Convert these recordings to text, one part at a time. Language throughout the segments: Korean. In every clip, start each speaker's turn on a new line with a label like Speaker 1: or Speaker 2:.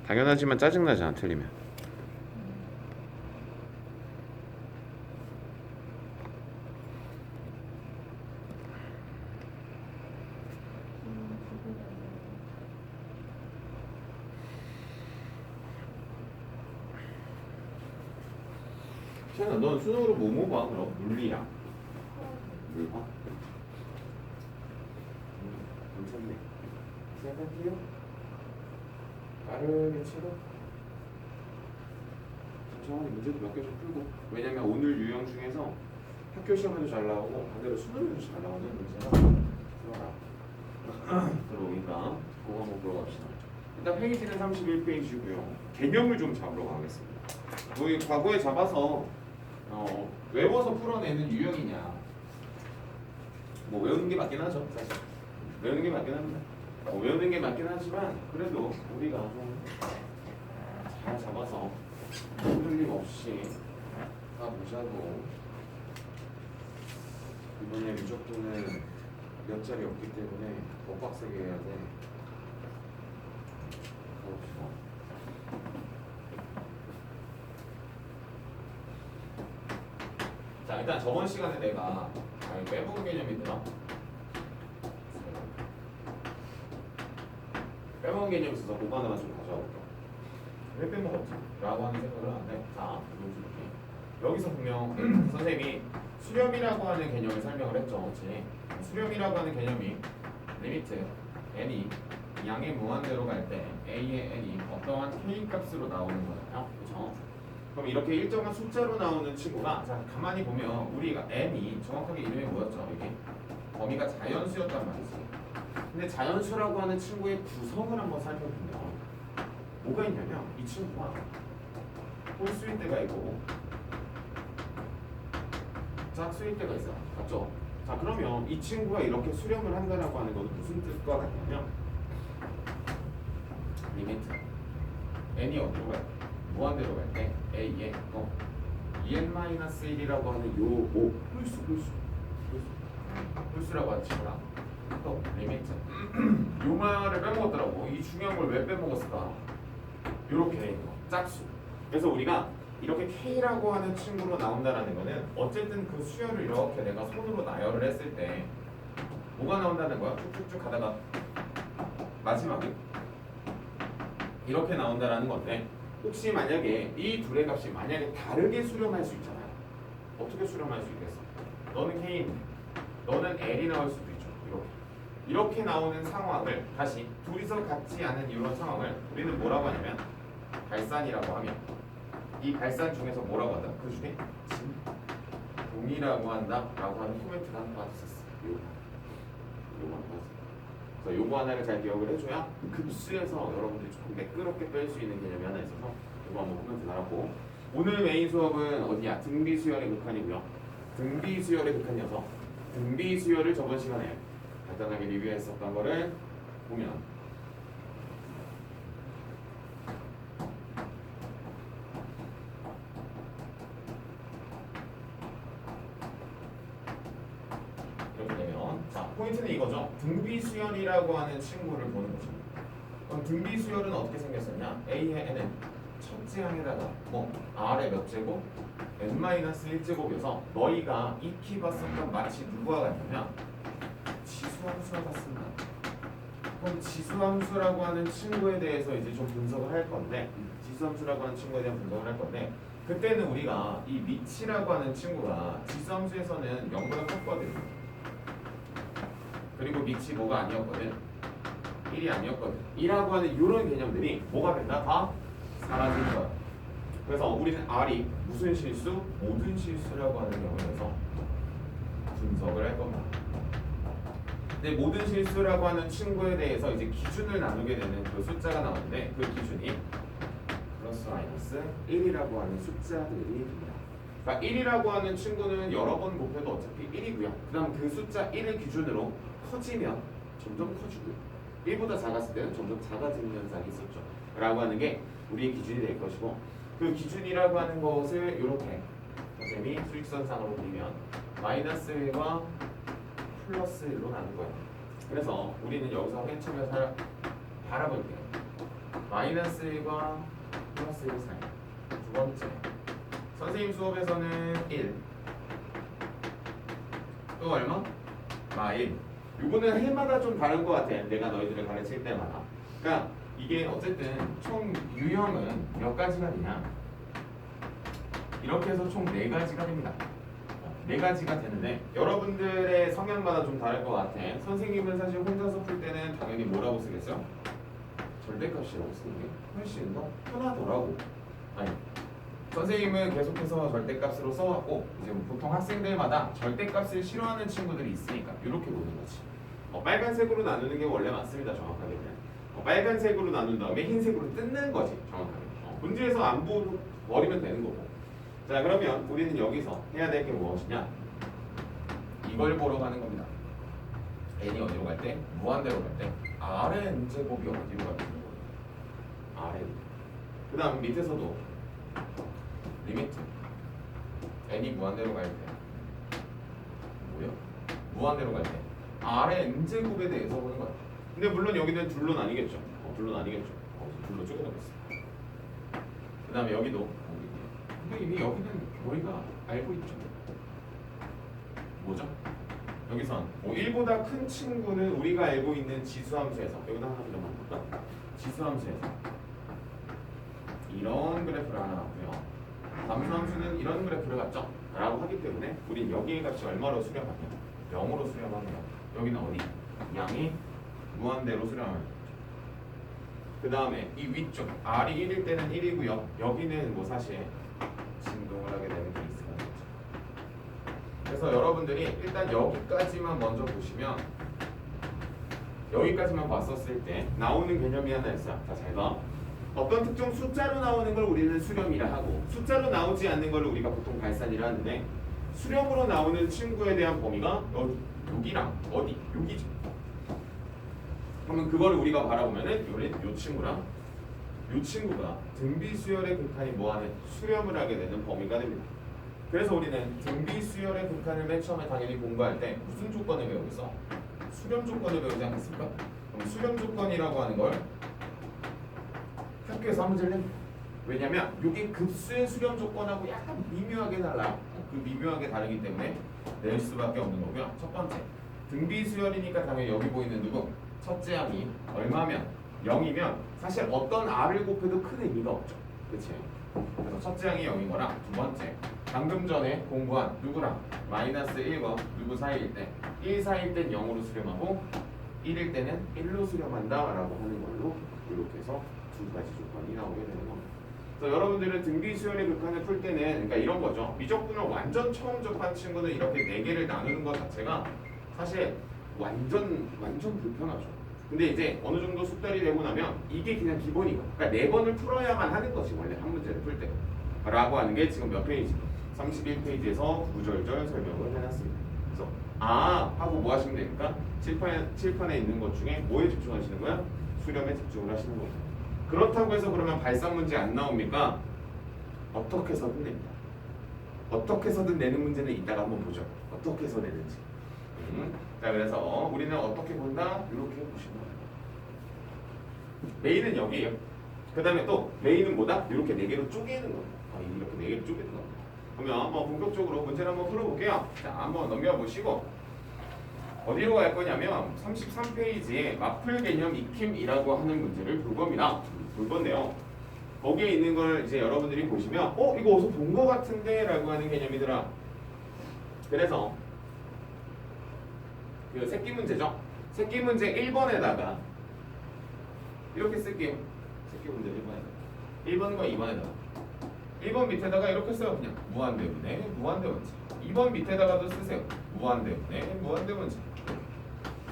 Speaker 1: 당연하지만 짜증나잖아 틀리면. 시현아 넌 수능으로 뭐뭐 봐 그럼? 물리야? 물화? 괜찮네. 생각해요? 빠르게 치고 천천히 문제도 몇 개 좀 풀고. 왜냐면 오늘 유형 중에서 학교 시험에도 잘 나오고 반대로 수능에도 잘 나오는 문제가 들어오니까 그거 한번 보러 갑시다. 일단 페이지는 31페이지고요. 개념을 좀 잡으러 가겠습니다. 우리 과거에 잡아서 외워서 풀어내는 유형이냐, 뭐 외우는 게 맞긴 하죠. 사실 외우는 게 맞긴 합니다. 외우는 게 맞긴 하지만 그래도 우리가 잘 잡아서 흔들림 없이 가보자고. 이번에 무조건은 몇 자리 없기 때문에 더 빡세게 해야 돼. 가봅시다. 자, 일단 저번 시간에 내가 빼먹은 개념이 있더라. 빼먹은 개념이 있어서 그거 하나만 좀 가져와볼게요. 왜 빼먹었지? 라고 하는 생각을 하는데, 자, 여기서 분명 선생님이 수렴이라고 하는 개념을 설명을 했죠. 그렇지? 수렴이라고 하는 개념이 리미트 n이 양의 무한대로 갈 때 a의 n이 어떠한 k 값으로 나오는 거잖아요. 그렇죠? 그럼 이렇게 일정한 숫자로 나오는 친구가, 자 가만히 보면 우리가 n이 정확하게 이름이 뭐였죠? 이게 범위가 자연수였단 말이지. 근데 자연수라고 하는 친구의 구성을 한번 살펴보면 뭐가 있냐면 이 친구가 홀수일 때가 있고 짝수일 때가 있어. 맞죠? 자 그러면 이 친구가 이렇게 수렴을 한다라고 하는 것은 무슨 뜻과 같냐면 리미트 n이 어디로 갈 때? 무한대로 갈 때 a에 en-1이라고 하는 요 홀수라고 하는 친구랑 또 리미트 요 말을 빼먹었더라고. 이 중요한 걸 왜 빼먹었을까? 요렇게 돼 있는 거 짝수. 그래서 우리가 이렇게 K라고 하는 친구로 나온다라는 거는 어쨌든 그 수열을 이렇게 내가 손으로 나열을 했을 때 뭐가 나온다는 거야? 쭉쭉쭉 가다가 마지막에 이렇게 나온다라는 건데, 혹시 만약에 이 둘의 값이 만약에 다르게 수렴할 수 있잖아요. 어떻게 수렴할 수 있겠어? 너는 K인데 너는 L이 나올 수도 있죠. 이렇게 나오는 상황을 다시 둘이서 같지 않은 이런 상황을 우리는 뭐라고 하냐면 발산이라고 하면, 이 발산 중에서 뭐라고 한다? 그 중에 진동이라고 한다라고 하는 코멘트를 하나 받았었어. 요거 하나 받았어. 그래서 요거 하나를 잘 기억을 해줘야 급수에서 여러분들이 조금 매끄럽게 뺄 수 있는 개념이 하나 있어서 요거 한번 코멘트 달았고, 오늘 메인 수업은 어디냐? 등비수열의 극한이고요. 등비수열의 극한이어서 등비수열을 저번 시간에 간단하게 리뷰했었던 거를 보면 이렇게 되면, 자 포인트는 이거죠. 등비수열이라고 하는 친구를 보는 거죠. 그럼 등비수열은 어떻게 생겼었냐? a의 n은 첫째 항에다가 r의 몇 제곱? n-1제곱이어서 너희가 익히 봤었던 마치 누구와 같냐면 지수함수와 같습니다. 그럼 지수함수라고 하는 친구에 대해서 이제 좀 분석을 할 건데, 지수함수라고 하는 친구에 대한 분석을 할 건데, 그때는 우리가 이 미치라고 하는 친구가 지수함수에서는 0보다 컸거든. 그리고 미치 뭐가 아니었거든? 1이 아니었거든. 2라고 하는 이런 개념들이 뭐가 된다? 다 사라진 거야. 그래서 우리는 R이 무슨 실수? 모든 실수라고 하는 경우에서 분석을 할 겁니다. 근데 모든 실수라고 하는 친구에 대해서 이제 기준을 나누게 되는 그 숫자가 나오는데, 그 기준이 플러스 마이너스 1이라고 하는 숫자들이 됩니다. 그러니까 1이라고 하는 친구는 여러 번 곱해도 어차피 1이고요. 그 다음 그 숫자 1을 기준으로 커지면 점점 커지고요. 1보다 작았을 때는 점점 작아지는 현상이 있었죠. 라고 하는 게 우리의 기준이 될 것이고, 그 기준이라고 하는 것을 이렇게 선생님이 수직선상으로 그리면 마이너스 1과 플러스 1로 나눈 거예요. 그래서 우리는 여기서 맨 처음에 바라볼게요. 마이너스 1과 플러스 1 사이. 두 번째, 선생님 수업에서는 1. 또 얼마? 마일. 요거는 해마다 좀 다른 것 같아. 내가 너희들을 가르칠 때마다. 그러니까 이게 어쨌든 총 유형은 몇 가지가 되냐? 이렇게 해서 총 4가지가 됩니다. 4가지가 되는데 여러분들의 성향마다 좀 다를 것 같아. 선생님은 사실 혼자서 풀 때는 당연히 뭐라고 쓰겠어? 절대값이라고 쓰는 게 훨씬 더 편하더라고. 아니, 선생님은 계속해서 절대값으로 써왔고 이제 보통 학생들마다 절대값을 싫어하는 친구들이 있으니까 이렇게 보는 거지. 빨간색으로 나누는 게 원래 맞습니다. 정확하게는 빨간색으로 나눈 다음에 흰색으로 뜯는 거지. 정확하게 문제에서 안 버리면 되는 거고. 자, 그러면 우리는 여기서 해야 될 게 무엇이냐? 이걸 보러 가는 겁니다. n이 어디로 갈 때? 무한대로 갈 때 Rn 제곱이 어디로 가는 거예요? Rn. 그 다음 밑에서도 리미트 n이 무한대로 갈 때 뭐야? 무한대로 갈 때 Rn 제곱에 대해서 보는 거야. 근데 물론 여기는 둘로 나뉘겠죠. 둘로 나뉘겠죠. 둘로 쪼개놓겠어. 그 다음에 여기도 근데 이미 여기는 우리가 알고 있죠. 뭐죠? 여기선 1보다 큰 친구는 우리가 알고 있는 지수함수에서 여기다 하나 좀 볼까? 지수함수에서 이런 그래프를 하나 놨고요. 함수함수는 이런 그래프를 갖죠? 라고 하기 때문에 우린 여기의 값이 얼마로 수렴하냐? 0으로 수렴하네요. 여기는 어디? 양이 무한대로 수렴하면 그 다음에 이 위쪽 R이 1일 때는 1이고요. 여기는 뭐 사실 진동을 하게 되는 케이스가 되죠. 그래서 여러분들이 일단 여기까지만 먼저 보시면 여기까지만 봤었을 때 나오는 개념이 하나 있어요. 자, 잘 봐. 어떤 특정 숫자로 나오는 걸 우리는 수렴이라 하고 숫자로 나오지 않는 걸 우리가 보통 발산이라 하는데 수렴으로 나오는 친구에 대한 범위가 여기랑 어디? 여기죠. 그러면 그걸 우리가 바라보면은 요 친구랑 요 친구가 등비수열의 극한이 뭐하는 수렴을 하게 되는 범위가 됩니다. 그래서 우리는 등비수열의 극한을 맨 처음에 당연히 공부할 때 무슨 조건을 배우겠어? 수렴 조건을 배우지 않겠습니까? 그럼 수렴 조건이라고 하는 걸 학교에서 한 문제를 냅니다. 왜냐면 이게 급수의 수렴 조건하고 약간 미묘하게 달라요. 그 미묘하게 다르기 때문에 낼 수밖에 없는 거고요. 첫 번째, 등비수열이니까 당연히 여기 보이는 누구? 첫째 항이 얼마면 0이면 사실 어떤 r을 곱해도 큰 의미가 없죠. 그치? 그래서 첫째 항이 0인 거랑 두 번째 방금 전에 공부한 누구랑 마이너스 1과 누구 사이일 때 1 사이일 땐 0으로 수렴하고 1일 때는 1로 수렴한다 라고 하는 걸로 이렇게 해서 두 가지 조건이 나오게 되는 겁니다. 그래서 여러분들은 등비수열의 극한을 풀 때는 그러니까 이런 거죠. 미적분을 완전 처음 접한 친구는 이렇게 4개를 나누는 것 자체가 사실 완전 불편하죠. 근데 이제 어느 정도 숙달이 되고 나면 이게 그냥 기본이고 그러니까 4번을 풀어야만 하는 거지 원래 한 문제를 풀 때 라고 하는 게 지금 몇 페이지? 31페이지에서 구절절 설명을 해놨습니다. 그래서 하고 뭐 하시면 됩니까? 칠판에 있는 것 중에 뭐에 집중하시는 거야? 수렴에 집중을 하시는 겁니다. 그렇다고 해서 그러면 발산 문제 안 나옵니까? 어떻게 해서든 냅니다. 어떻게 해서든 내는 문제는 이따가 한번 보죠. 어떻게 해서 내는지. 자, 그래서 우리는 어떻게 본다? 이렇게 보시면 돼요. 메인은 여기에요. 그 다음에 또 메인은 뭐다? 이렇게 4개로 쪼개는 겁니다. 이렇게 4개로 쪼개는 겁니다. 그러면 한번 본격적으로 문제를 한번 풀어볼게요. 자, 한번 넘겨보시고 어디로 갈 거냐면 33페이지에 마플 개념 익힘이라고 하는 문제를 볼 겁니다. 볼 건데요. 거기에 있는 걸 이제 여러분들이 보시면 이거 어디서 본 거 같은데? 라고 하는 개념이더라. 그래서 그 새끼 문제죠. 새끼 문제 1번에다가 이렇게 쓸게요. 새끼 문제 1번에다가 1번과 2번에다가 1번 밑에다가 이렇게 써요. 그냥 무한대분의 무한대문제. 2번 밑에다가도 쓰세요. 무한대분의 무한대문제.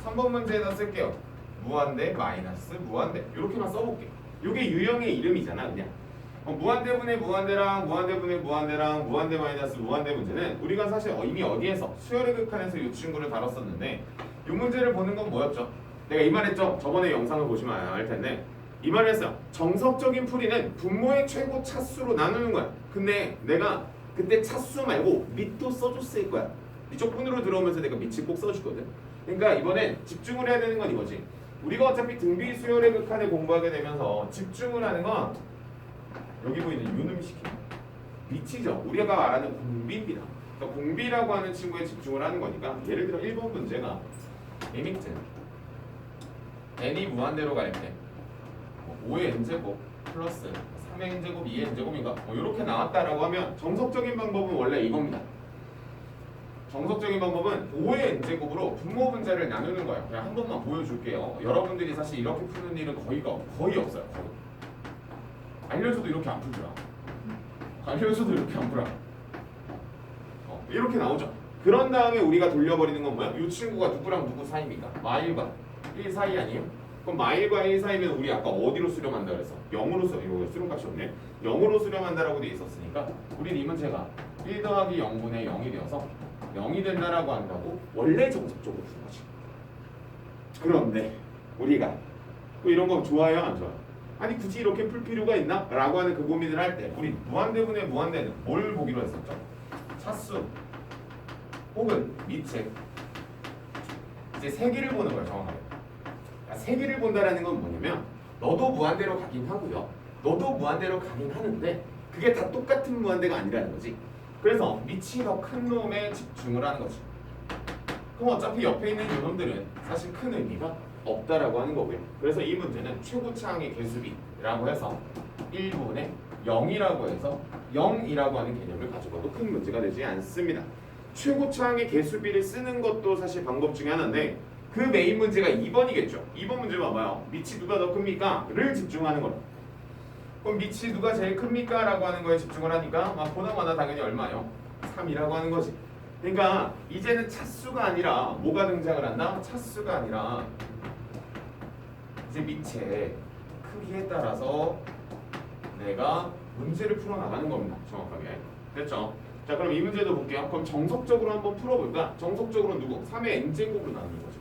Speaker 1: 3번 문제에다 쓸게요. 무한대 마이너스 무한대. 이렇게만 써볼게요. 이게 유형의 이름이잖아 그냥. 무한대분의 무한대랑 무한대분의 무한대랑 무한대 마이너스 무한대 문제는 우리가 사실 이미 어디에서 수열의 극한에서 이 친구를 다뤘었는데 이 문제를 보는 건 뭐였죠? 내가 이 말했죠? 저번에 영상을 보시면 알 텐데 이 말을 했어요. 정석적인 풀이는 분모의 최고 차수로 나누는 거야. 근데 내가 그때 차수 말고 밑도 써줬을 거야. 이쪽 분으로 들어오면서 내가 밑을 꼭 써주거든. 그러니까 이번엔 집중을 해야 되는 건 이거지. 우리가 어차피 등비 수열의 극한을 공부하게 되면서 집중을 하는 건 여기 보이는 요놈시키는 미치죠. 우리가 말하는 공비입니다. 그러니까 공비라고 하는 친구에 집중을 하는 거니까 예를 들어 1번 문제가 리미트 n이 무한대로 갈 때 5의 n제곱 플러스 3의 n제곱 2의 n제곱인가 이렇게 나왔다라고 하면 정석적인 방법은 원래 이겁니다. 정석적인 방법은 5의 n제곱으로 분모 분자를 나누는 거예요. 그냥 한 번만 보여줄게요. 여러분들이 사실 이렇게 푸는 일은 거의 없어요. 거의. 알려줘도 이렇게 안 풀더라. 알려줘도 이렇게 안 풀어. 이렇게 나오죠. 그런 다음에 우리가 돌려버리는 건 뭐야? 이 친구가 누구랑 누구 사이입니까? 마일과 1 사이 아니에요? 그럼 마일과 1 사이면 우리 아까 어디로 수렴한다 그랬어? 0으로 이거 수렴값이 없네. 0으로 수렴한다라고 돼 있었으니까 우리 이 문제가 1 더하기 0분의 0이 되어서 0이 된다라고 한다고 원래 정석적으로 푸는 거지. 그런데 우리가 또 이런 거 좋아요 안 좋아요? 아니 굳이 이렇게 풀 필요가 있나? 라고 하는 그 고민을 할 때 우리 무한대분의 무한대는 뭘 보기로 했었죠? 차수 혹은 미책 이제 세기를 보는 거예요. 정확하게 세기를 본다라는 건 뭐냐면 너도 무한대로 가긴 하고요. 너도 무한대로 가긴 하는데 그게 다 똑같은 무한대가 아니라는 거지. 그래서 밑이 더 큰 놈에 집중을 하는 거지. 그럼 어차피 옆에 있는 요놈들은 사실 큰 의미가 없다라고 하는 거고요. 그래서 이 문제는 최고차항의 개수비라고 해서 1분의 0이라고 해서 0이라고 하는 개념을 가져가도 큰 문제가 되지 않습니다. 최고차항의 개수비를 쓰는 것도 사실 방법 중에 하나인데 그 메인 문제가 2번이겠죠. 2번 문제 봐봐요. 밑이 누가 더 큽니까? 를 집중하는 거예요. 그럼 밑이 누가 제일 큽니까? 라고 하는 거에 집중을 하니까 보나마나 당연히 얼마요? 3이라고 하는 거지. 그러니까 이제는 차수가 아니라 뭐가 등장을 한다? 차수가 아니라 이제 밑의 크기에 따라서 내가 문제를 풀어나가는 겁니다. 정확하게. 됐죠? 자 그럼 이 문제도 볼게요. 그럼 정석적으로 한번 풀어볼까? 정석적으로 누구? 3의 n제곱으로 나누는 거죠.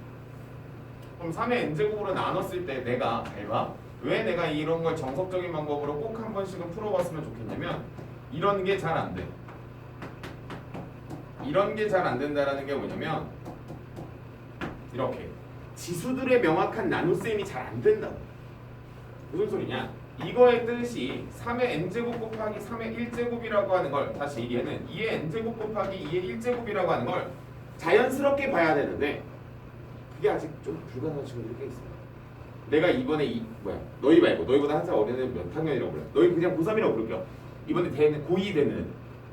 Speaker 1: 그럼 3의 n제곱으로 나눴을 때 내가 잘 봐. 왜 내가 이런 걸 정석적인 방법으로 꼭 한 번씩은 풀어봤으면 좋겠냐면 이런 게 잘 안 돼. 이런 게 잘 안 된다라는 게 뭐냐면 이렇게 지수들의 명확한 나눗셈이 잘 안 된다고. 무슨 소리냐? 이거의 뜻이 3의 n제곱 곱하기 3의 1제곱이라고 하는 걸 다시 얘는 2의 n제곱 곱하기 2의 1제곱이라고 하는 걸 자연스럽게 봐야 되는데 그게 아직 좀 불가능한 친구들이 꽤 있어요. 내가 이번에 너희 말고 너희보다 한 살 어린 애들 몇 학년이라고 그래? 너희 그냥 고3이라고 부를게요. 이번에 고2 되는 애들.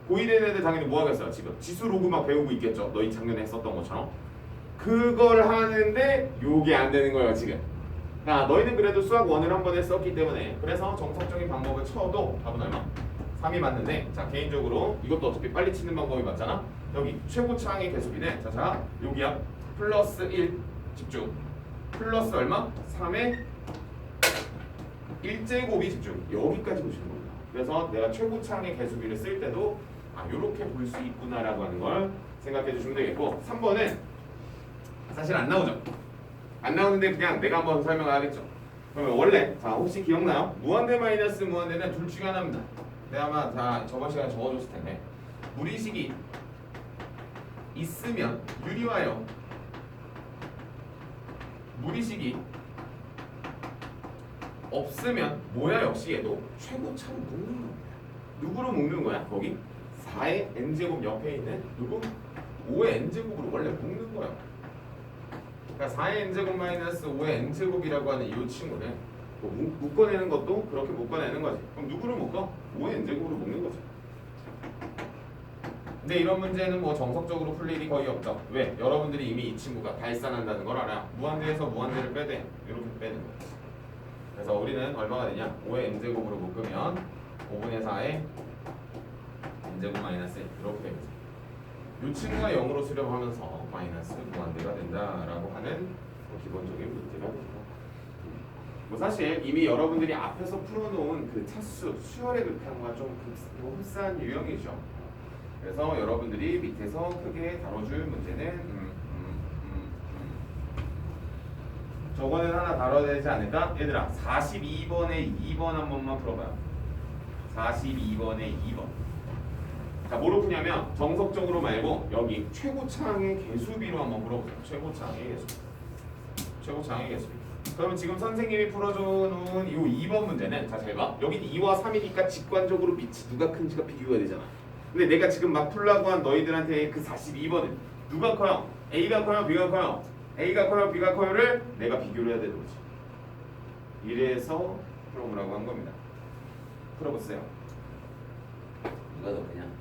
Speaker 1: 고2 되는 애들 당연히 뭐 하겠어요? 지금 지수 로그 막 배우고 있겠죠. 너희 작년에 했었던 것처럼. 그걸 하는데 요게 안 되는 거예요 지금. 자, 너희는 그래도 수학 1을 한 번 했었기 때문에 그래서 정석적인 방법을 쳐도 답은 얼마? 3이 맞는데 자 개인적으로 이것도 어차피 빨리 치는 방법이 맞잖아. 여기 최고차항의 개수비는 자 여기야 플러스 1 집중 플러스 얼마? 3의 1제곱이 집중 여기까지 보시는 겁니다. 그래서 내가 최고차항의 개수비를 쓸 때도 이렇게 볼 수 있구나라고 하는 걸 생각해 주시면 되겠고 3번은 사실 안 나오죠. 안 나오는데 그냥 내가 한번 설명하겠죠. 그러면 원래 자 혹시 기억나요? 무한대 마이너스 무한대는 둘 중에 하나입니다. 내가 아마 다 저번 시간에 적어줬을 텐데 무리식이 있으면 유리와요. 무리식이 없으면 뭐야 역시 얘도 최고차로 묶는 겁니다. 누구로 묶는 거야? 거기 4의 n제곱 옆에 있는 누구? 5의 n제곱으로 원래 묶는 거야. 그러니까 4의 n제곱 마이너스 5의 n제곱이라고 하는 이 친구는 뭐 묶어내는 것도 그렇게 묶어내는 거지. 그럼 누구를 묶어? 5의 n제곱으로 묶는 거지. 근데 이런 문제는 뭐 정석적으로 풀 일이 거의 없죠. 왜? 여러분들이 이미 이 친구가 발산한다는 걸 알아. 무한대에서 무한대를 빼대. 이렇게 빼는 거지. 그래서 우리는 얼마가 되냐? 5의 n제곱으로 묶으면 5분의 4의 n제곱 마이너스 이렇게 됩니다. 이 친구가 0으로 수렴하면서 마이너스 무한대가 된다라고 하는 뭐 기본적인 문제가 됩니다. 뭐 사실 이미 여러분들이 앞에서 풀어놓은 그 차수, 수열의 극한과 좀 흡사한 유형이죠. 그래서 여러분들이 밑에서 크게 다뤄줄 문제는 저거는 하나 다뤄야 되지 않을까? 얘들아 42번에 2번 한 번만 풀어봐요. 42번에 2번. 자 뭐로 푸냐면 정석적으로 말고 여기 최고차항의 개수비로 한번 물어보세요. 최고차항의 개수비. 최고차항의 개수비. 그러면 지금 선생님이 풀어줘놓은 이 2번 문제는 자 잘 봐. 여기 2와 3이니까 직관적으로 밑이 누가 큰지가 비교가 되잖아. 근데 내가 지금 막 풀라고 한 너희들한테 그 42번은 누가 커요? A가 커요? B가 커요? A가 커요? B가 커요를 내가 비교를 해야 되는 거지. 이래서 풀어보라고 한 겁니다. 풀어보세요.
Speaker 2: 누가 더 그냥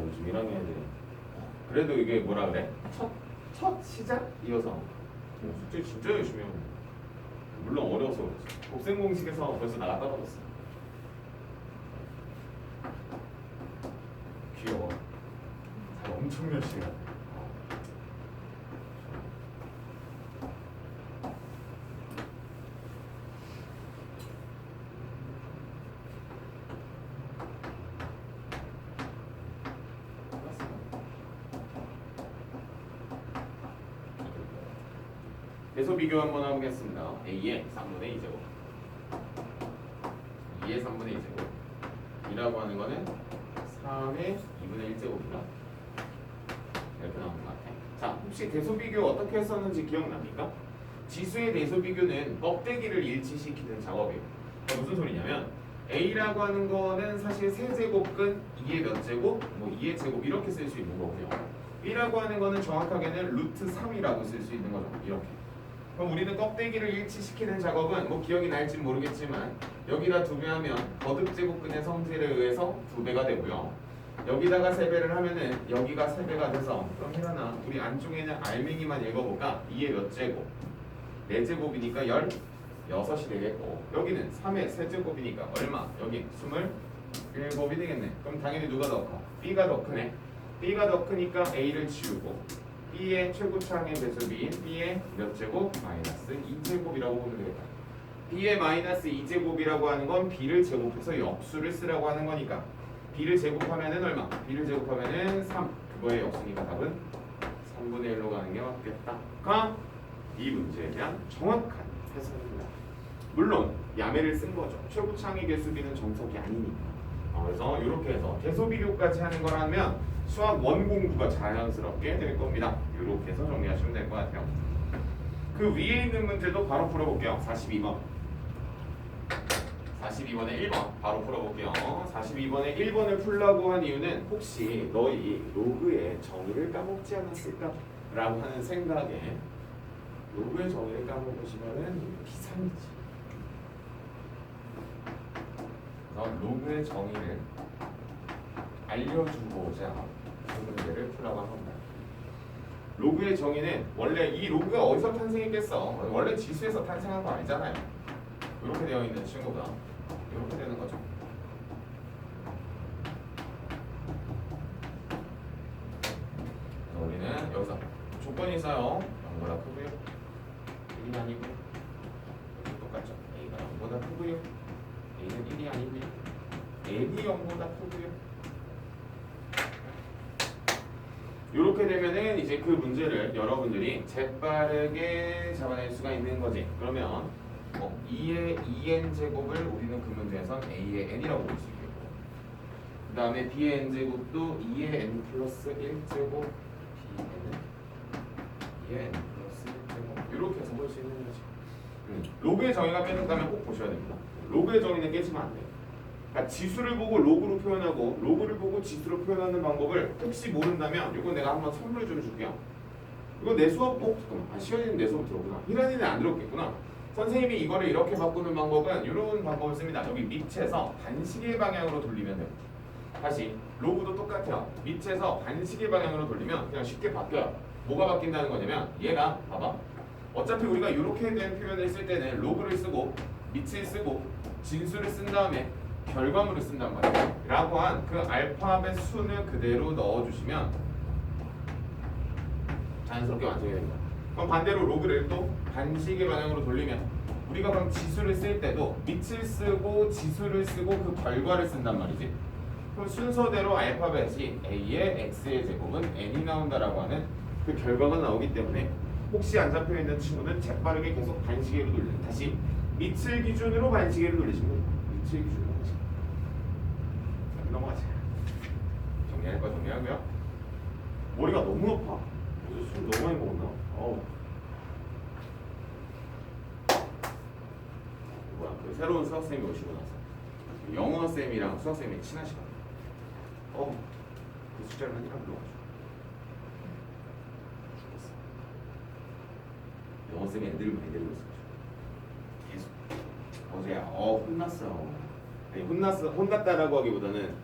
Speaker 1: 요즘 1학년 애들이 그래도 이게 뭐라 그래? 첫 시작이어서 숙제 진짜 열심히 하고 물론 어려워서 그렇지. 곱셈 공식에서 벌써 나가 떨어졌어. 귀여워. 잘 엄청 열심히 하네. 계속 비교 한번 해보겠습니다. A의 3분의 2제곱 2의 3분의 2제곱 이라고 하는 거는 3의 2분의 1제곱이라 이렇게 나오는 것 같아. 자, 혹시 대소 비교 어떻게 했었는지 기억납니까? 지수의 대소 비교는 껍데기를 일치시키는 작업이에요. 그러니까 무슨 소리냐면 A라고 하는 거는 사실 세제곱근 2의 몇 제곱, 뭐 2의 제곱 이렇게 쓸 수 있는 거고요. B라고 하는 거는 정확하게는 루트 3이라고 쓸 수 있는 거죠. 이렇게. 그럼 우리는 껍데기를 일치시키는 작업은 뭐 기억이 날지 모르겠지만 여기다 2배 하면 거듭제곱근의 성질에 의해서 2배가 되고요. 여기다가 3배를 하면은 여기가 3배가 돼서 그럼 희란아 우리 안쪽에는 알맹이만 읽어볼까? 2의 몇 제곱? 4제곱이니까 16이 되겠고 여기는 3의 세제곱이니까 얼마? 여기 27이 되겠네. 그럼 당연히 누가 더 커? B가 더 크네. B가 더 크니까 A를 치우고 B의 최고차항의 배수비인 B의 몇 제곱? 마이너스 2제곱이라고 보면 되겠다. B의 마이너스 2제곱이라고 하는 건 B를 제곱해서 역수를 쓰라고 하는 거니까 B를 제곱하면은 얼마? B를 제곱하면은 3. 그거의 역수니까 답은 3분의 1로 가는 게 맞겠다. 가? 이 문제에 대한 정확한 해석입니다. 물론 야매를 쓴 거죠. 최고차항의 개수비는 정석이 아니니까. 그래서 이렇게 해서 대소비교까지 하는 거라면 수학 원 공부가 자연스럽게 될 겁니다. 이렇게 해서 정리하시면 될 것 같아요. 그 위에 있는 문제도 바로 풀어볼게요. 42번. 42번에 1번 바로 풀어볼게요. 42번에 1번을 풀라고 한 이유는 혹시 너희 로그의 정의를 까먹지 않았을까? 라고 하는 생각에 로그의 정의를 까먹으시면은 비상이지. 그래서 로그의 정의를 알려주고자 그 문제를 풀라고 합니다. 로그의 정의는 원래 이 로그가 어디서 탄생했겠어? 원래 지수에서 탄생한 거 아니잖아요. 이렇게 되어 있는 친구가 이렇게 되는 거죠. 그래서 우리는 여기서 조건이 있어요. 0보다 크고요. 1이 아니고 똑같죠. A가 0보다 크고요. A는 1이 아니고요. N이 0보다 크고요. 이렇게 되면은 이제 그 문제를 여러분들이 재빠르게 잡아낼 수가 있는 거지. 그러면 2의 2n 제곱을 우리는 그 문제에선 a의 n이라고 볼 수 있겠고, 그 다음에 b의 n 제곱도 2의 n 플러스 1 제곱, b는 2의 n 플러스 1 제곱 이렇게 해서 볼 수 있는 거지. 로그의 정의가 깨졌다면 꼭 보셔야 됩니다. 로그의 정의는 깨지면 안 돼요. 그러니까 지수를 보고 로그로 표현하고 로그를 보고 지수로 표현하는 방법을 혹시 모른다면 이건 내가 한번 선물 좀 줄게요. 이거 내 수업 잠깐만. 시연이는 내 수업 들었구나. 희란이는 안 들었겠구나. 선생님이 이거를 이렇게 바꾸는 방법은 이런 방법을 씁니다. 여기 밑에서 반시계 방향으로 돌리면 돼요. 다시 로그도 똑같아요. 밑에서 반시계 방향으로 돌리면 그냥 쉽게 바뀌어요. 뭐가 바뀐다는 거냐면 얘가 봐봐. 어차피 우리가 이렇게 된 표현을 쓸 때는 로그를 쓰고 밑을 쓰고 진수를 쓴 다음에 결과물을 쓴단 말이에요. 라고 한 그 알파벳 수는 그대로 넣어주시면 자연스럽게 완성이 됩니다. 그럼 반대로 로그를 또 반시계 방향으로 돌리면 우리가 그럼 지수를 쓸 때도 밑을 쓰고 지수를 쓰고 그 결과를 쓴단 말이지. 그럼 순서대로 알파벳이 a의 x의 제곱은 n이 나온다라고 하는 그 결과가 나오기 때문에 혹시 안 잡혀 있는 친구는 재빠르게 계속 반시계로 돌리는. 다시 밑을 기준으로 반시계를 돌리시면 됩니다. 밑을 기준으로 반시계. 자, 넘어가자. 정리할 거 정리하고요. 머리가 너무 높아. 어제 술 너무 많이 먹었나? 어우. 뭐야? 그 새로운 수학 쌤이 오시고 나서 영어 쌤이랑 수학 쌤이 친하시거든요. 그 숫자를 맨날 불러가지고 죽겠어. 영어 쌤이 애들을 많이 데리고 있어가지고 계속 어제 혼났어. 아니 혼났다라고 하기보다는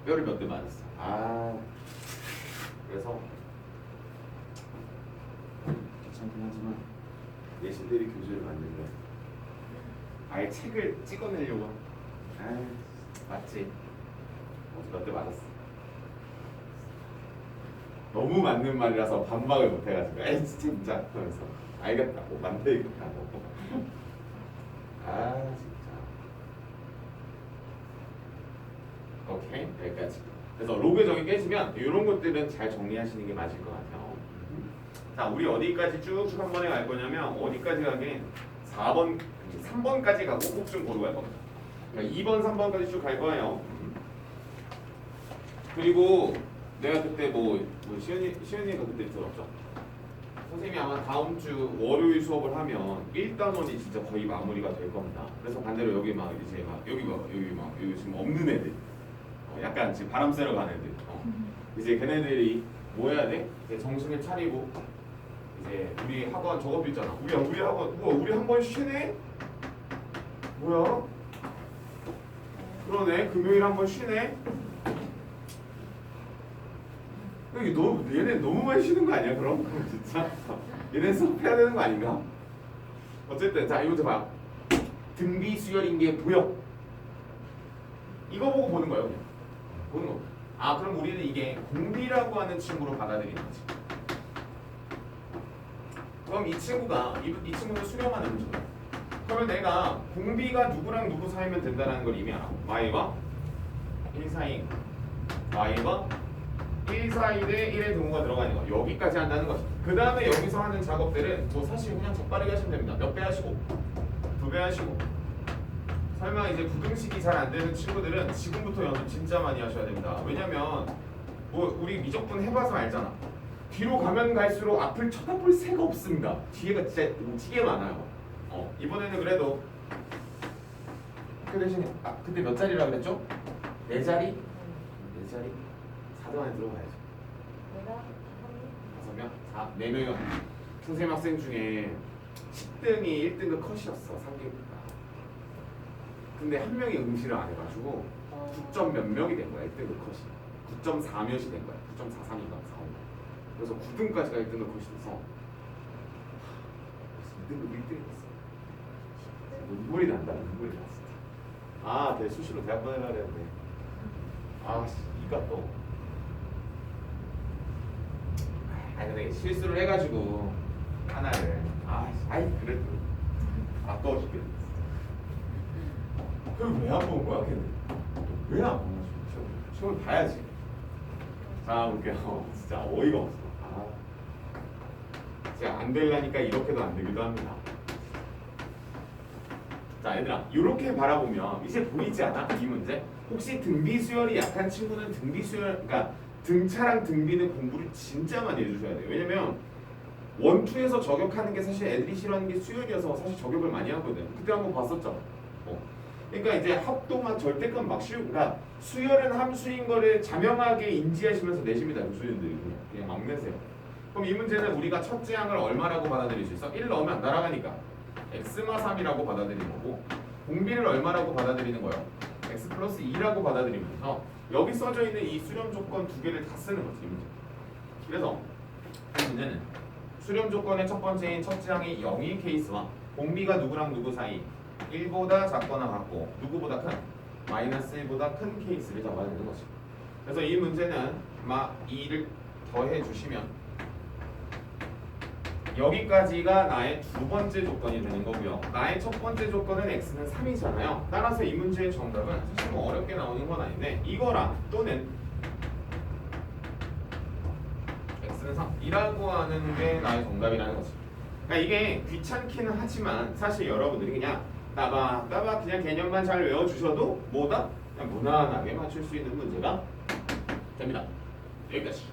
Speaker 1: 뼈를 몇 대 맞았어. 그래서 귀찮긴 하지만 내신들이 교재를 만들면 아예 책을 찍어내려고. 맞지. 어제 몇 대 맞았어. 너무 맞는 말이라서 반박을 못 해가지고 에이 진짜 하면서 알겠다고 만들겠다고. 진짜. 오케이 여기까지. 그래서 로그 정의 깨지면 이런 것들은 잘 정리하시는 게 맞을 것 같아요. 자, 우리 어디까지 쭉쭉 한 번에 갈 거냐면 어디까지 가긴 4번, 3번까지 가고 꼭 좀 고르고 갈 겁니다. 그러니까 2번, 3번까지 쭉 갈 거예요. 그리고 내가 그때 시연이가 그때 들었죠. 선생님이 아마 다음 주 월요일 수업을 하면 1단원이 진짜 거의 마무리가 될 겁니다. 그래서 반대로 여기 막 이제 막 여기 지금 없는 애들. 약간 지금 바람 쐬러 가는 애들. 이제 걔네들이 뭐 해야 돼? 이제 정신을 차리고 이제 우리 학원 저것도 있잖아. 우리 학원 우리 한 번 쉬네? 뭐야? 그러네. 금요일 한 번 쉬네. 얘네 너무 많이 쉬는 거 아니야? 그럼 진짜 얘네 수업해야 되는 거 아닌가? 어쨌든 자 이거 봐. 등비 수열인 게 보여. 이거 보고 보는 거예요. 그냥 보는 거. 그럼 우리는 이게 공비라고 하는 친구로 받아들이는 거지. 그럼 이 친구가 이 친구는 수렴하는 문제야. 그러면 내가 공비가 누구랑 누구 사이면 된다는 걸 이미 알아. y와 1 사이, y와 1 사이 대 1의 등호가 들어가는 거. 여기까지 한다는 거지. 그 다음에 여기서 하는 작업들은 뭐 사실 그냥 적빠르게 하시면 됩니다. 몇 배 하시고 2배 하시고. 설마 이제 부등식이 잘 안 되는 친구들은 지금부터 연습 진짜 많이 하셔야 됩니다. 왜냐면 뭐 우리 미적분 해봐서 알잖아. 뒤로 가면 갈수록 앞을 쳐다볼 새가 없습니다. 뒤에가 진짜 오지게 많아요. 이번에는 그래도 그 대신에 그때 몇 자리라 그랬죠? 4자리? 4자리? 4등 안에 들어가야죠.
Speaker 3: 내가
Speaker 1: 5명? 4명이요. 선생님 학생 중에 10등이 1등급 컷이었어. 3개국가. 근데 한 명이 응시를 안 해가지고 9점 몇 명이 된 거야. 1등급 컷이. 9.4 몇이 된 거야. 9.43인가 4. 그래서 9등까지가 1등급 컷이 돼서 2등급 1등이 됐어. 눈물이 난다. 눈물이 났어. 내 수시로 대학 보내려고 했는데 이가 또 근데 실수를 해가지고 하나를 그래도 아까워 죽겠네. 그럼 왜 안 본 거야 걔는? 왜 안 본 거야? 시험을 봐야지. 자 볼게요. 진짜 어이가 없어. 제가 안 되려니까 이렇게도 안 되기도 합니다. 자 얘들아 이렇게 바라보면 이제 보이지 않아? 이 문제? 혹시 등비 수열이 약한 친구는 등비 수열, 그러니까 등차랑 등비는 공부를 진짜 많이 해주셔야 돼요. 왜냐면 원투에서 저격하는 게 사실 애들이 싫어하는 게 수열이어서 사실 저격을 많이 하거든. 그때 한번 봤었죠. 그러니까 이제 합동한 절대값 막 그러니까 수열은 함수인 거를 자명하게 인지하시면서 내십니다. 교수님들이 그냥 막 내세요. 그럼 이 문제는 우리가 첫째 항을 얼마라고 받아들일 수 있어? 1 넣으면 안 날아가니까 x마 3이라고 받아들이는 거고 공비를 얼마라고 받아들이는 거예요? x 플러스 2라고 받아들이면서 여기 써져 있는 이 수렴 조건 두 개를 다 쓰는 거지 이 문제. 그래서 이 문제는 수렴 조건의 첫 번째인 첫째 항이 0인 케이스와 공비가 누구랑 누구 사이 1보다 작거나 같고 누구보다 큰 마이너스 1보다 큰 케이스를 잡아야 되는 거지. 그래서 이 문제는 2를 더해 주시면 여기까지가 나의 두 번째 조건이 되는 거고요. 나의 첫 번째 조건은 x는 3이잖아요. 따라서 이 문제의 정답은 사실 뭐 어렵게 나오는 건 아닌데 이거랑 또는 x 마이너스는 3이라고 하는 게 나의 정답이라는 거지. 그러니까 이게 귀찮기는 하지만 사실 여러분들이 그냥 따박따박 그냥 개념만 잘 외워주셔도 뭐다? 그냥 무난하게 맞출 수 있는 문제가 됩니다. 여기까지.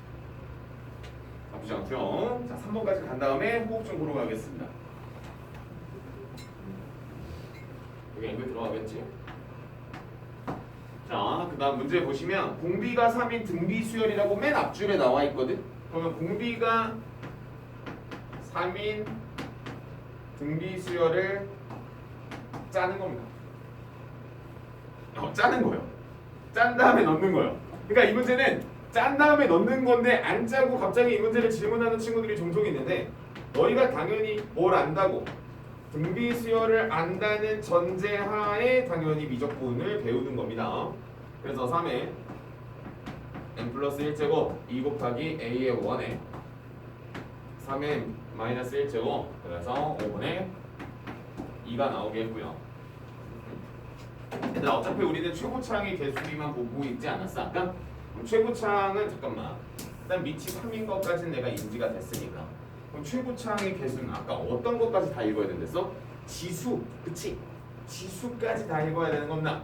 Speaker 1: 나쁘지 않고요. 자, 3번까지 간 다음에 호흡 좀 보러 가겠습니다. 여기 앵글 들어가겠지? 자, 그 다음 문제 보시면 공비가 3인 등비 수열이라고 맨 앞줄에 나와 있거든? 그러면 공비가 3인 등비 수열을 짜는 겁니다. 짜는 거예요. 짠 다음에 넣는 거예요. 그러니까 이 문제는 짠 다음에 넣는 건데 안 짜고 갑자기 이 문제를 질문하는 친구들이 종종 있는데 너희가 당연히 뭘 안다고 등비 수열을 안다는 전제하에 당연히 미적분을 배우는 겁니다. 그래서 3에 n 플러스 1제곱 2 곱하기 a의 1에 3에 마이너스 1제곱 그래서 5분의 2가 나오게 했고요. 얘들아 어차피 우리는 최고차항의 개수비만 보고 있지 않았어 아까? 그럼 최고차항은 잠깐만 일단 밑이 3인 것까지는 내가 인지가 됐으니까 그럼 최고차항의 개수는 아까 어떤 것까지 다 읽어야 된댔어? 지수, 그치? 지수까지 다 읽어야 되는 겁니다.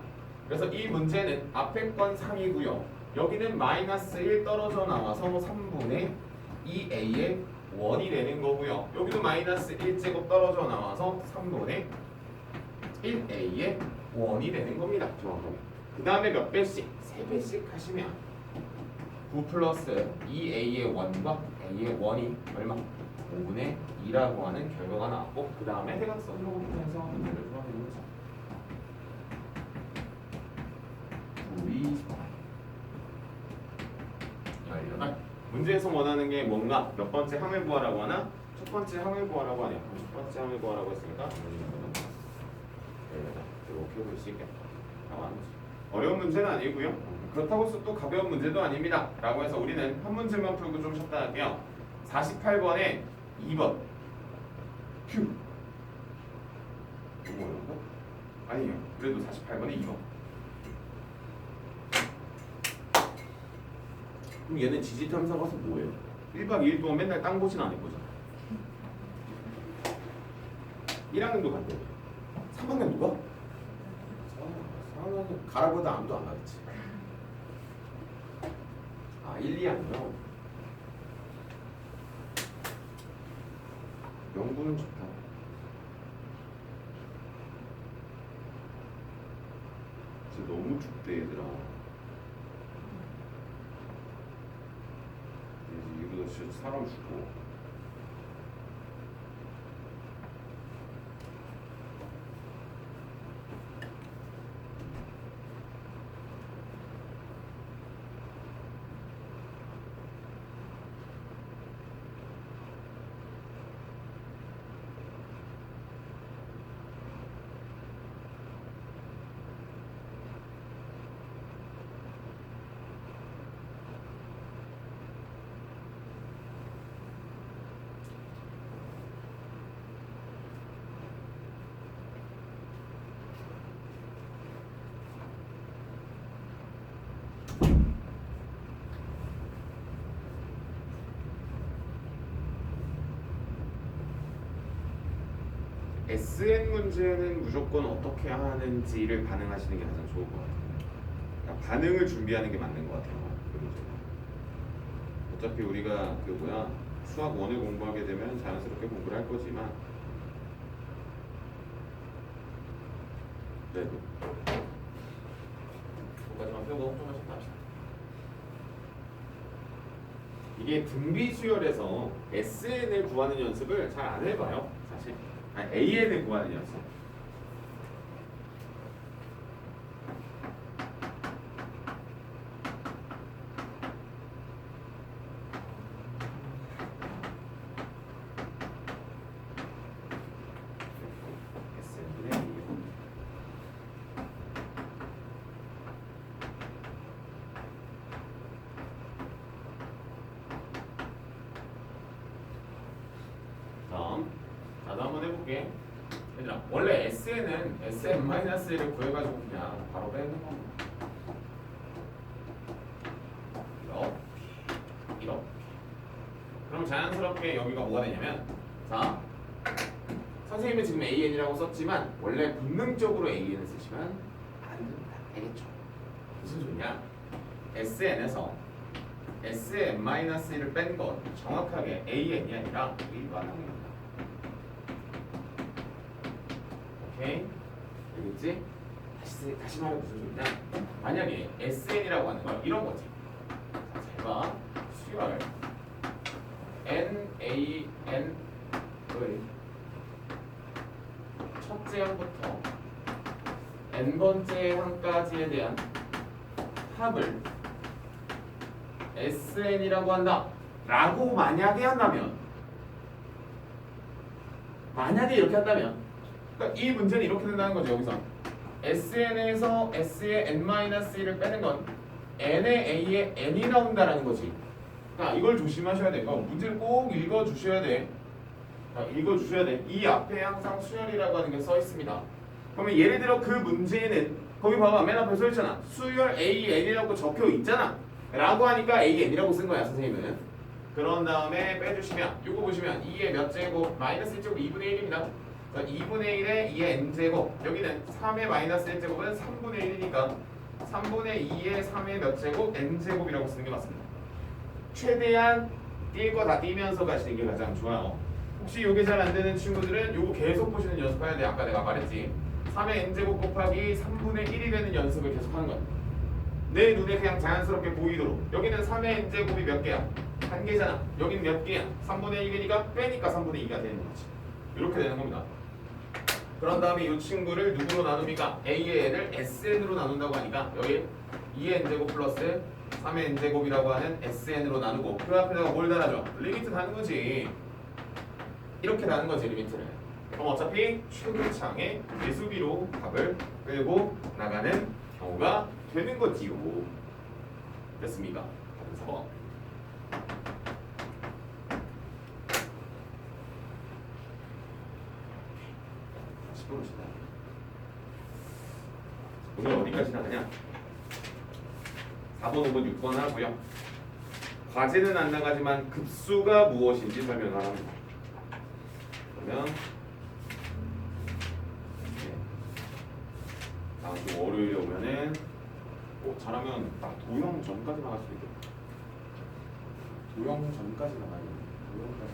Speaker 1: 그래서 이 문제는 앞에 건 3이고요. 여기는 마이너스 1 떨어져 나와서 3분의 2a의 1이 되는 거고요. 여기도 마이너스 1제곱 떨어져 나와서 3분의 1a의 1이 되는 겁니다. 정확하게. 그 다음에 몇 배씩? 3배씩 하시면 9 플러스 2a의 1과 a의 1이 얼마? 5분의 2라고 하는 결과가 나왔고 그 다음에 대각선으로 해서 문제를 풀어내는 거죠. 9, 2, 18 문제에서 원하는 게 뭔가 몇 번째 항을 구하라고 하나? 첫 번째 항을 구하라고 하냐? 첫 번째 항을 구하라고 했으니까 이렇게 볼 수 있겠다. 어려운 문제는 아니고요. 그렇다고 해서 또 가벼운 문제도 아닙니다. 라고 해서 우리는 한 문제만 풀고 좀 쉬었다 할게요. 48번에 2번 큐 이거 어려운가? 아니에요. 그래도 48번에 2번 그럼 얘는 지지탐사 가서 뭐예요? 1박 2일 동안 맨날 딴 곳은 안 해보잖아. 1학년도 간대. 3학년 누가? 4학년 가라보다 아무도 안 가겠지. 아 1, 2학년 연구는 좋다. 진짜 너무 춥대 얘들아. 이러다 진짜 사람 죽고. SN 문제는 무조건 어떻게 하는지를 반응하시는 게 가장 좋을 것 같아요. 그러니까 반응을 준비하는 게 맞는 것 같아요. 그 문제는. 어차피 우리가 그 뭐야 수학 1을 공부하게 되면 자연스럽게 공부를 할 거지만 그래도 거기까지만 펴고 조금씩 합시다. 이게 등비 수열에서 SN을 구하는 연습을 잘 안 해봐요, 사실. 아니, AN을 구하는 연습. SN분의 AN. 다음. 나도 한번 해볼게. 얘들아, 원래 SN은 SN-1을 구해가지고 그냥 바로 빼는 겁니다. 이렇게, 이렇게. 그럼 자연스럽게 여기가 뭐가 되냐면 자 선생님은 지금 AN이라고 썼지만 원래 본능적으로 AN을 쓰시면 안 됩니다. 알겠죠? 무슨 소리냐? SN에서 SN-1을 뺀 건 정확하게 AN이 아니라 일반항입니다. 오케이? 알겠지? 다시 말해 무슨 소리냐? 만약에 SN이라고 하는 건 이런 거지. 자, 잘 봐. 수열 NAN의 첫째 항부터 n번째 항까지에 대한 합을 SN이라고 한다 라고 만약에 이렇게 한다면 그러니까 이 문제는 이렇게 된다는 거죠. 여기서 SN에서 S의 n-1을 빼는 건 n의 A의 n이 나온다라는 거지. 그러니까 이걸 조심하셔야 돼. 문제를 꼭 읽어주셔야 돼. 읽어주셔야 돼. 이 앞에 항상 수열이라고 하는 게 써 있습니다. 그러면 예를 들어 그 문제는 거기 봐봐. 맨 앞에 써 있잖아. 수열 AN이라고 적혀 있잖아. 라고 하니까 AN이라고 쓴 거야 선생님은. 그런 다음에 빼주시면 요거 보시면 2의 몇 제곱 마이너스 1제곱 2분의 1입니다. 2분의 1에 2의 n제곱 여기는 3의 마이너스 1제곱은 3분의 1이니까 3분의 2의 3의 몇 제곱 n제곱이라고 쓰는 게 맞습니다. 최대한 뛸 거 다 띄면서 가시는 게 가장 좋아요. 혹시 이게 잘 안 되는 친구들은 요거 계속 보시는 연습해야 돼. 아까 내가 말했지. 3의 n제곱 곱하기 3분의 1이 되는 연습을 계속 하는 거야. 내 눈에 그냥 자연스럽게 보이도록. 여기는 3의 n제곱이 몇 개야? 한 개잖아. 여기는 몇 개야? 3분의 1개니까 빼니까 3분의 2가 되는 거지. 이렇게 되는 겁니다. 그런 다음에 이 친구를 누구로 나눕니까? A의 n을 SN으로 나눈다고 하니까 여기 2의 n제곱 플러스 3의 n제곱이라고 하는 SN으로 나누고 그 앞에다가 뭘 달아줘? 리미트 다는 거지. 이렇게 다는 거지 리미트를. 그럼 어차피 최고창의 배수비로 값을 끌고 나가는 경우가 되는 거지요. 됐습니까? 다른 4번. 다시 보시다. 오늘 어디까지 나가냐? 4번, 5번, 6번 하고요. 과제는 안 나가지만 급수가 무엇인지 설명을 합니다. 그러면 다음 주 월요일에 오면은 잘하면 딱 도형 전까지 나갈 수 있겠다. 도형 전까지 나가야 돼. 도형까지.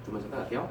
Speaker 1: 좀만 잠깐 갈게요.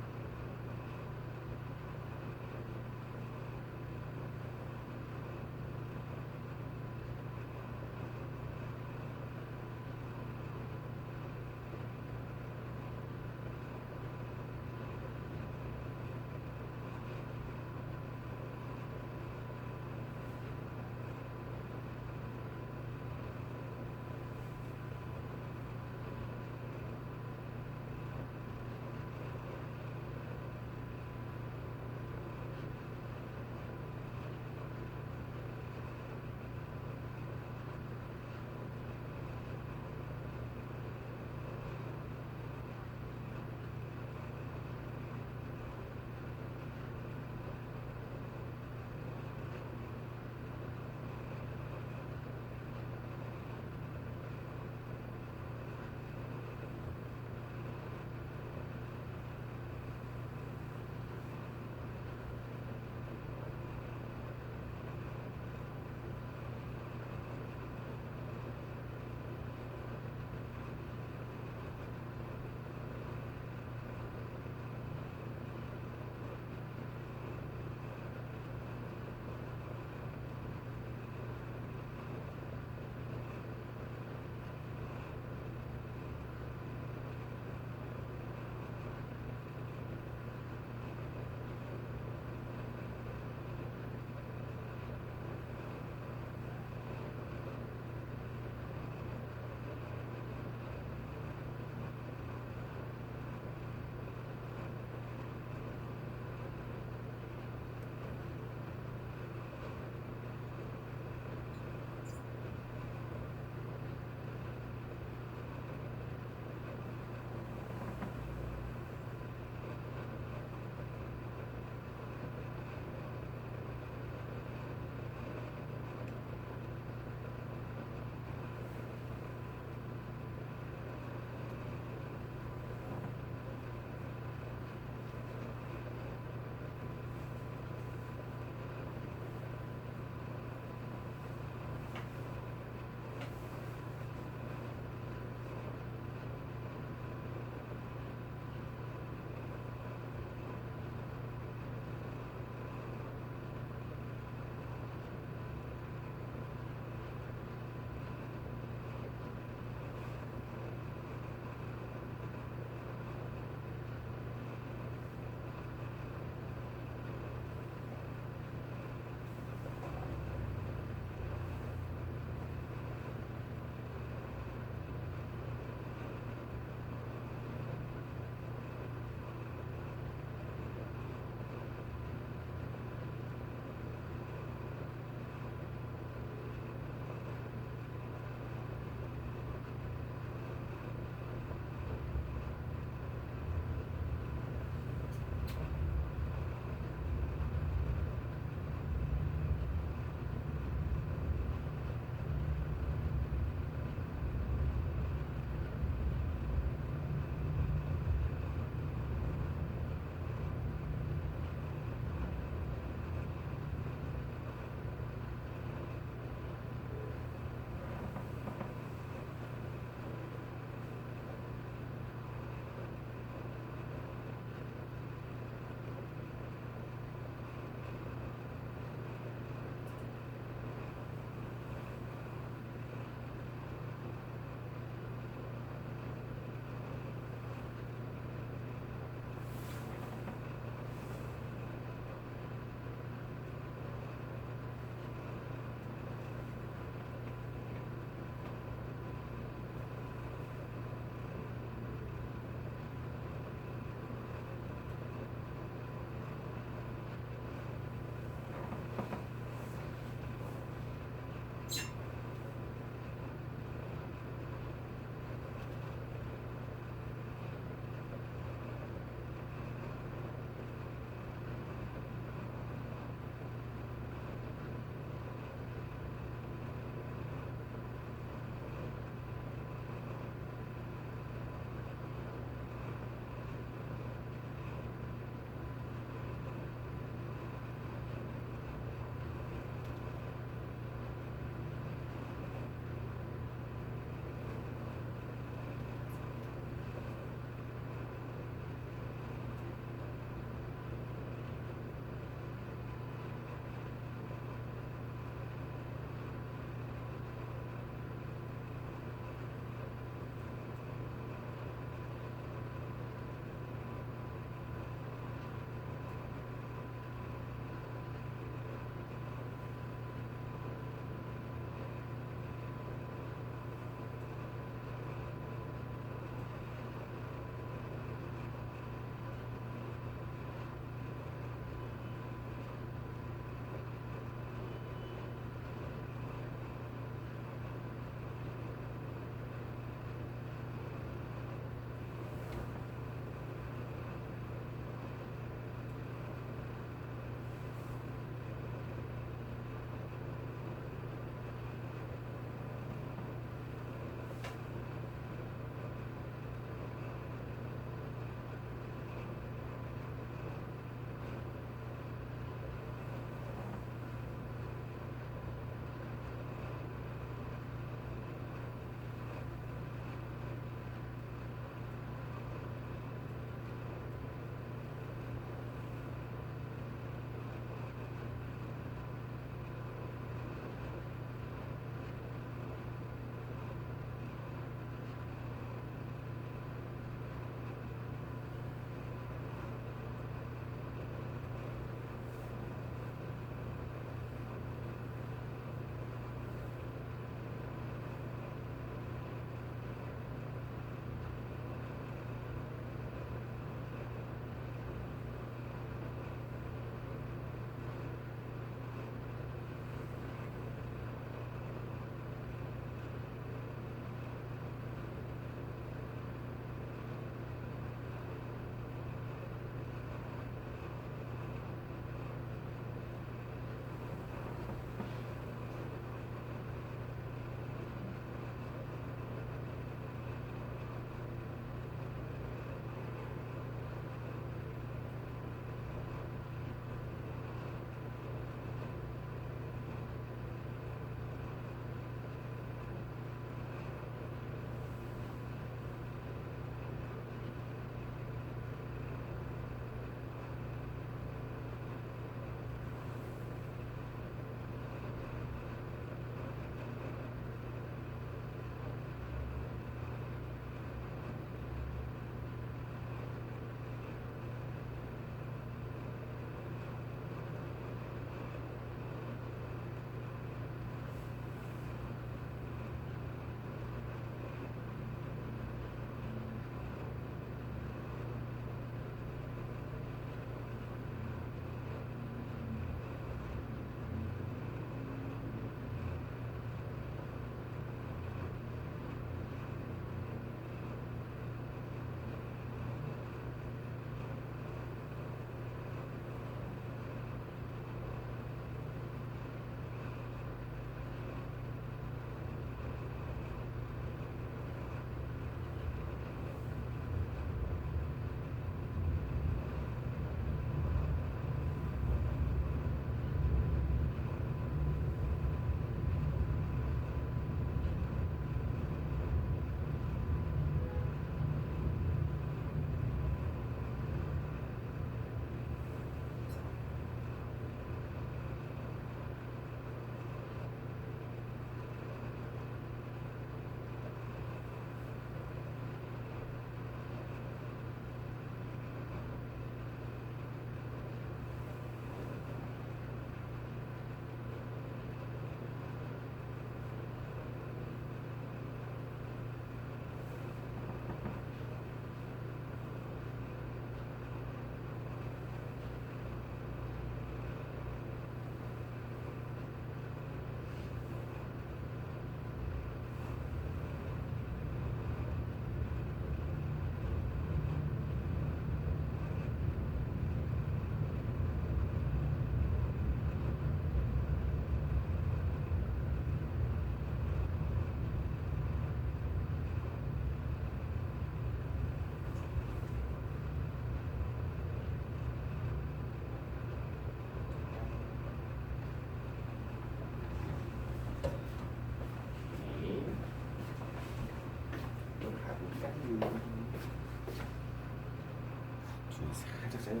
Speaker 1: 살짝 짧네.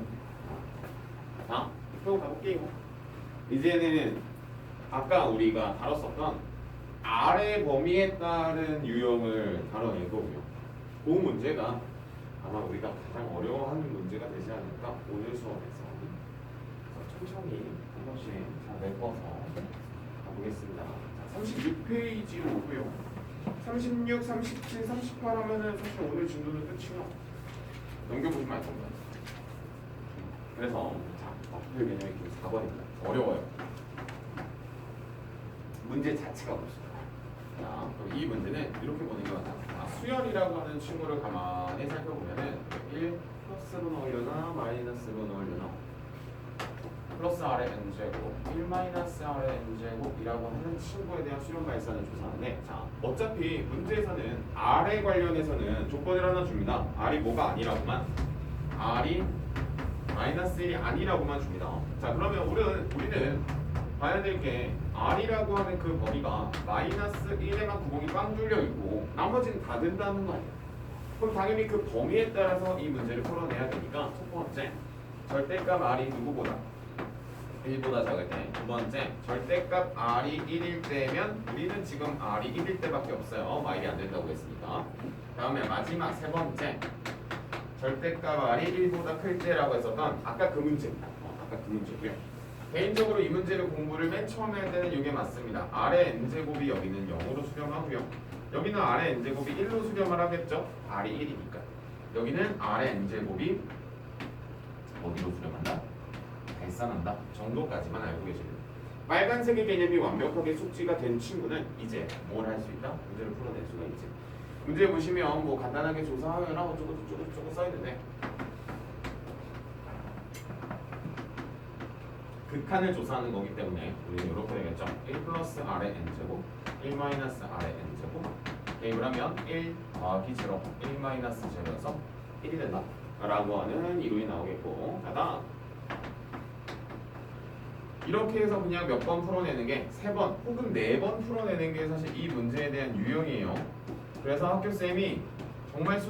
Speaker 1: 자, 또 가볼게요. 이제는 아까 우리가 다뤘었던 아래 범위에 따른 유형을 다뤄낼 거고요. 그 문제가 아마 우리가 가장 어려워하는 문제가 되지 않을까 오늘 수업에서. 그래서 천천히 한 번씩 잘 메꿔서 가보겠습니다. 자, 36페이지로 오고요. 36, 37, 38 하면은 사실 오늘 진도는 끝이요. 넘겨보시면 알 겁니다. 그래서 자, 어플 개념이 4번입니다. 어려워요. 문제 자체가 어렵습니다. 자, 그럼 이 문제는 이렇게 보는 게 맞다. 수열이라고 하는 친구를 가만히 살펴보면은 1 플러스로 넣으려나 마이너스로 넣으려나 플러스 아래 n제곱 1 마이너스 아래 n제곱이라고 하는 친구에 대한 수렴 발산을 조사하는데, 자, 어차피 문제에서는 r에 관련해서는 조건을 하나 줍니다. r이 뭐가 아니라고만, r이 마이너스 1이 아니라고만 줍니다. 자, 그러면 우리는 봐야 될 게 r이라고 하는 그 범위가 마이너스 1에만 구멍이 빵 뚫려 있고 나머지는 다 된다는 거 아니에요. 그럼 당연히 그 범위에 따라서 이 문제를 풀어내야 되니까 첫 번째, 절대값 r이 누구보다 1보다 작을 때. 두 번째, 절대값 r이 1일 때면 우리는 지금 r이 1일 때밖에 없어요. 마일이 안 된다고 했으니까. 다음에 마지막 세 번째, 절대값 r이 1보다 클 때라고 했었던 아까 그 문제입니다. 아까 그 문제고요. 개인적으로 이 문제를 공부를 맨 처음에 할 때는 이게 맞습니다. r의 n제곱이 여기는 0으로 수렴하고요. 여기는 r의 n제곱이 1로 수렴을 하겠죠. r이 1이니까. 여기는 r의 n제곱이 어디로 수렴한다? 발산한다 정도까지만 알고 계시면 빨간색의 개념이 완벽하게 숙지가 된 친구는 이제 뭘 할 수 있다? 문제를 풀어낼 수가 있지. 문제 보시면 뭐 간단하게 조사하거나 어쩌고 써있는데 극한을 조사하는 거기 때문에 우리는 이렇게 되겠죠. 1 플러스 r의 n제곱 1 마이너스 r의 n제곱 대입을 하면 1 더하기 0 1 마이너스 0에서 1이 된다 라고 하는 이론이 나오겠고, 다음 이렇게 해서 그냥 몇 번 풀어내는 게 3번 혹은 4번 풀어내는 게 사실 이 문제에 대한 유형이에요. 그래서 학교쌤이 정말